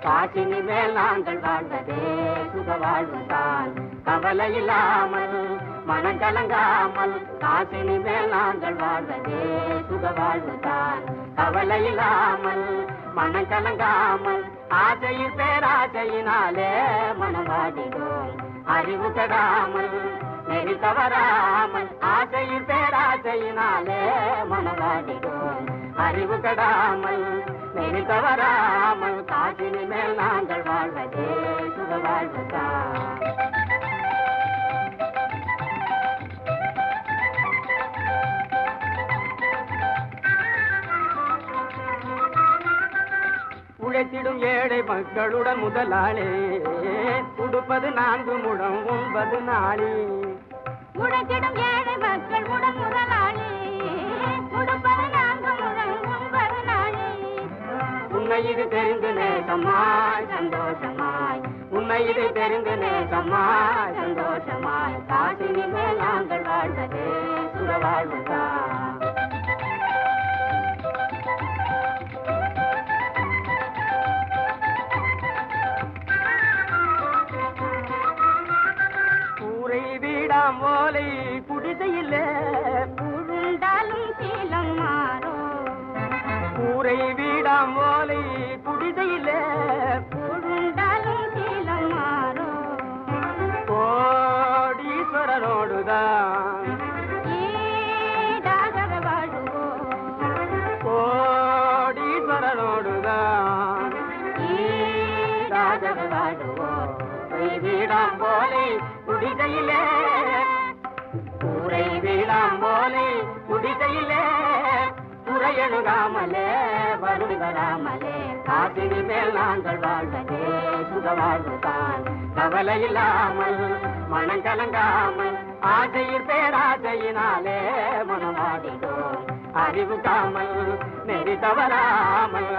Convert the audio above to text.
காசினி மேல் நாங்கள் வாழ்வதே சுக வாழ்வுதான் கவலை இல்லாமல் மனம் கலங்காமல் காசினி மேல் நாங்கள் வாழ்வதே சுக வாழ்வுதான் கவலை இல்லாமல் மனம் கலங்காமல் ஆசையில் பேராசையினாலே மனம் வாடிடும் அறிவு கெடாமல் நெறி தவறாமல் ஆசையில் பேராசையினாலே மனம் வாடிடும் அறிவு கெடாமல் நெறி தவறாமல் காசினி மேல் நாங்கள் வாழ்வதே சுக வாழ்வுதான் உழைத்திடும் ஏழை மக்களுடன் முதலாளே உடுப்பது 4 முழம் உண்பது நாளே உழைத்திடும் ஏழை மக்களுடன் முதலாளி உடுப்பது 4 முழம் உண்பது நாளே உண்மை இது தெரிந்து நேசமாய் சந்தோஷமாய் உண்மை இது தெரிந்து நேசமாய் சந்தோஷமாய் காசினி மேல் நாங்கள் வாழ்வதே சுக வாழ்வுதான் ஓலை குடிசையிலே புழுந்தாலும் சீலம் மாறும் கூரை வீடாம் ஓலை குடிசையிலே புழுந்தாலும் சீலம் மாறும் கோடீஸ்வரனோடுதான் ஈடாக வாழுவோம் கோடீஸ்வரனோடுதான் ஈடாக வாழுவோம் வீடாம் போலே குடிசையிலே கூரை வீடாம் போலே குடிசையிலே துறையணுகாமலே வருடி வராமலே காசினி மேல் நாங்கள் வாழ்வதே சுக வாழ்வுதான் கவலை இல்லாமல் மனம் கலங்காமல் ஆசையில் பேராசையினாலே மனமாடிடும் அறிவு காமல் நெறி தவறாமல்